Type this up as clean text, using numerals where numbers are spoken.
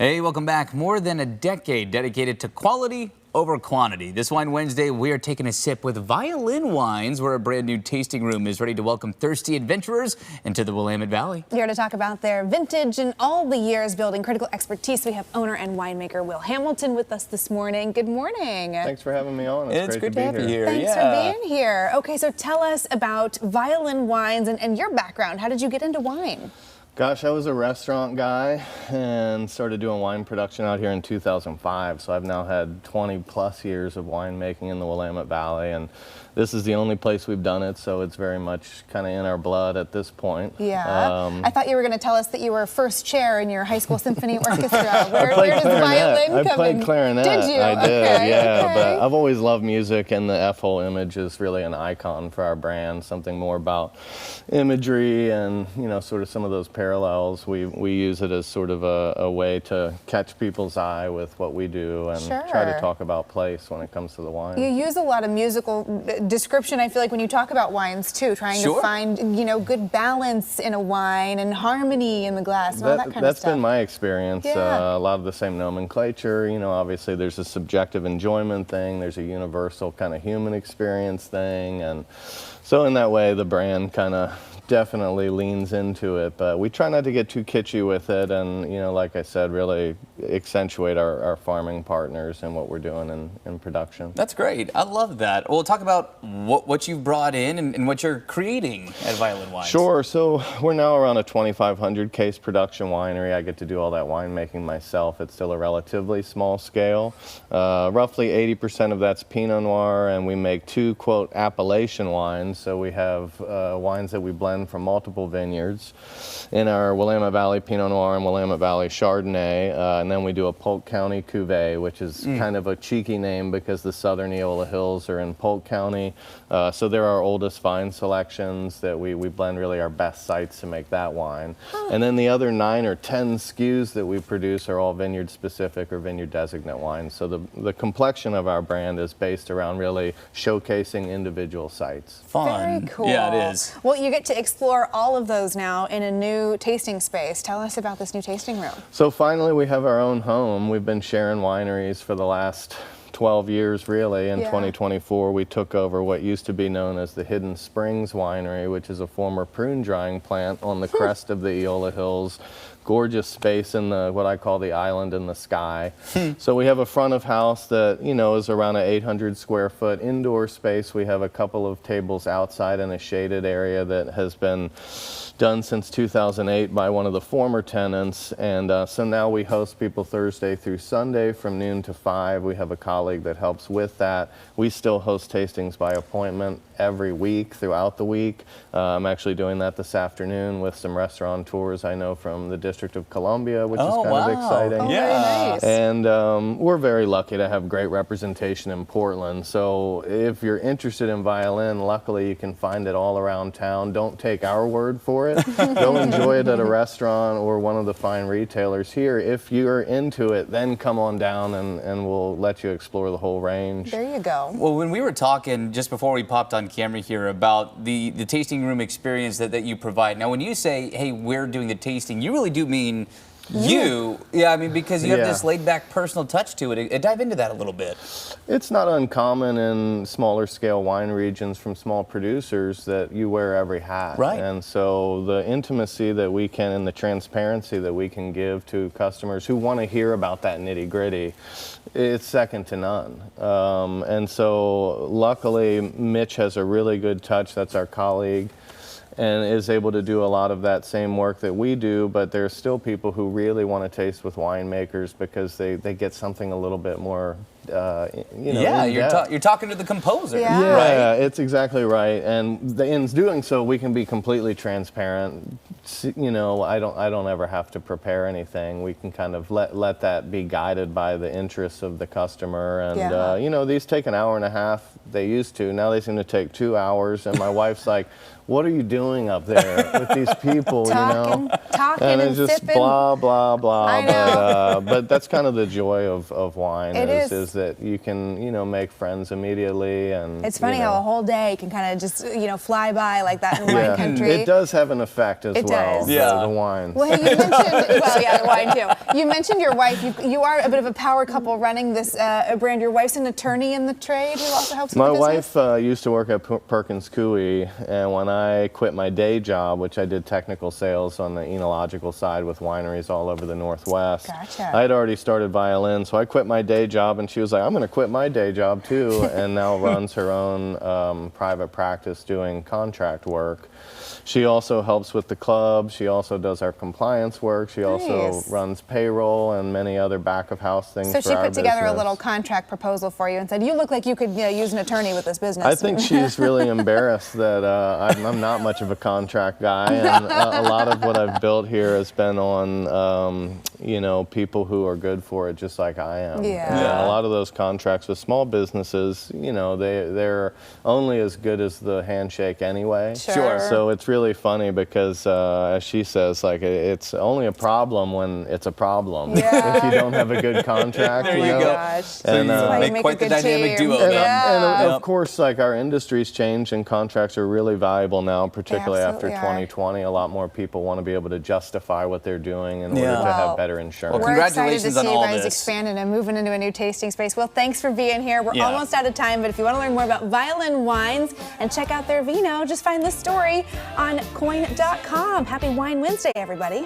Hey, welcome back. More than a decade dedicated to quality over quantity. This Wine Wednesday, we are taking a sip with Violin Wines, where a brand new tasting room is ready to welcome thirsty adventurers into the Willamette Valley. Here to talk about their vintage and all the years building critical expertise, we have owner and winemaker Will Hamilton with us this morning. Good morning. Thanks for having me on. It's great to have you here. Thanks for being here. Okay, so tell us about Violin Wines and your background. How did you get into wine? Gosh, I was a restaurant guy and started doing wine production out here in 2005. So I've now had 20 plus years of winemaking in the Willamette Valley, and this is the only place we've done it, so it's very much kind of in our blood at this point. Yeah. I thought you were going to tell us that you were first chair in your high school symphony orchestra. Where does violin come in? I played clarinet. Did you? I did, okay, yeah. okay. But I've always loved music, and the F-hole image is really an icon for our brand, something more about imagery and, you know, sort of some of those parallels. We use it as sort of a way to catch people's eye with what we do and try to talk about place when it comes to the wine. You use a lot of musical description, I feel like, when you talk about wines too, trying to find, you know, good balance in a wine and harmony in the glass and all that kind of stuff. That's been my experience. A lot of the same nomenclature, you know, obviously there's a subjective enjoyment thing, there's a universal kind of human experience thing, and so in that way the brand kind of definitely leans into it, but we try not to get too kitschy with it, and, you know, like I said, really accentuate our farming partners and what we're doing in production. That's great. I love that. Well, talk about what you've brought in and what you're creating at Violin Wines. Sure. So we're now around a 2,500 case production winery. I get to do all that winemaking myself. It's still a relatively small scale. Roughly 80% of that's Pinot Noir, and we make two, quote, appellation wines. So we have wines that we blend from multiple vineyards in our Willamette Valley Pinot Noir and Willamette Valley Chardonnay, and then we do a Polk County Cuvée, which is kind of a cheeky name because the southern Eola Hills are in Polk County, so they're our oldest vine selections that we blend really our best sites to make that wine. And then the other 9 or 10 SKUs that we produce are all vineyard specific or vineyard designate wines. So the complexion of our brand is based around really showcasing individual sites. Fun. Very cool. Yeah, it is. Well, you get to explore all of those now in a new tasting space. Tell us about this new tasting room. So finally we have our own home. We've been sharing wineries for the last 12 years, really. In 2024, we took over what used to be known as the Hidden Springs Winery, which is a former prune drying plant on the crest of the Eola Hills. Gorgeous space in the what I call the island in the sky. So we have a front of house that, you know, is around an 800 square foot indoor space. We have a couple of tables outside in a shaded area that has been done since 2008 by one of the former tenants, and so now we host people Thursday through Sunday from noon to 5. We have a colleague that helps with that. We still host tastings by appointment every week throughout the week. I'm actually doing that this afternoon with some restaurateurs I know from the District of Columbia, which is kind of exciting. Oh, very nice. And we're very lucky to have great representation in Portland. So if you're interested in violin, luckily you can find it all around town. Don't take our word for it. Go enjoy it at a restaurant or one of the fine retailers here. If you're into it, then come on down and we'll let you explore the whole range. There you go. Well, when we were talking just before we popped on camera here about the tasting room experience that you provide. Now, when you say, hey, we're doing the tasting, you really do mean you. Yeah, I mean, because you have this laid-back personal touch to it. Dive into that a little bit. It's not uncommon in smaller scale wine regions from small producers that you wear every hat. Right. And so the intimacy that we can and the transparency that we can give to customers who want to hear about that nitty-gritty, it's second to none. And so luckily Mitch has a really good touch. That's our colleague, and is able to do a lot of that same work that we do, but there's still people who really want to taste with winemakers because they get something a little bit more, you know. Yeah, you're talking to the composer. Yeah, it's exactly right. And in doing so, we can be completely transparent. You know, I don't ever have to prepare anything. We can kind of let that be guided by the interests of the customer. And, you know, these take an hour and a half. They used to. Now they seem to take 2 hours. And my wife's like, what are you doing up there with these people, Talking and it's just sipping. blah, blah, blah. I know. But that's kind of the joy of wine is that you can, you know, make friends immediately. And it's funny how a whole day can kind of just, you know, fly by like that in wine country. It does have an effect as well. does. The wine. Well, hey, you mentioned, well, yeah, the wine too. You mentioned your wife. You are a bit of a power couple running this brand. Your wife's an attorney in the trade who also helps with the business? My wife used to work at Perkins Coie, and when I quit my day job, which I did technical sales on the enological side with wineries all over the Northwest, Gotcha. I had already started Violin, so I quit my day job, and she was like, I'm going to quit my day job too, and now runs her own private practice doing contract work. She also helps with the club. She also does our compliance work. She also runs payroll and many other back of house things. So for she our put together business. a little contract proposal for you and said, "You look like you could use an attorney with this business." I think she's really embarrassed that I'm not much of a contract guy, and a lot of what I've built here has been on people who are good for it, just like I am. Yeah. And a lot of those contracts with small businesses, they're only as good as the handshake anyway. Sure. So it's really funny because, as she says, like it's only a problem when it's a problem. Yeah. If you don't have a good contract, There you go. Gosh. And make quite the dynamic duo. And of course, like our industry's changed and contracts are really valuable now, particularly after 2020. A lot more people want to be able to justify what they're doing in order to have better insurance. Well, We're congratulations excited to see on all you guys this. expanding and moving into a new tasting space. Well, thanks for being here. We're almost out of time, but if you want to learn more about Violin Wines and check out their vino, just find this story on coin.com. Happy Wine Wednesday, everybody.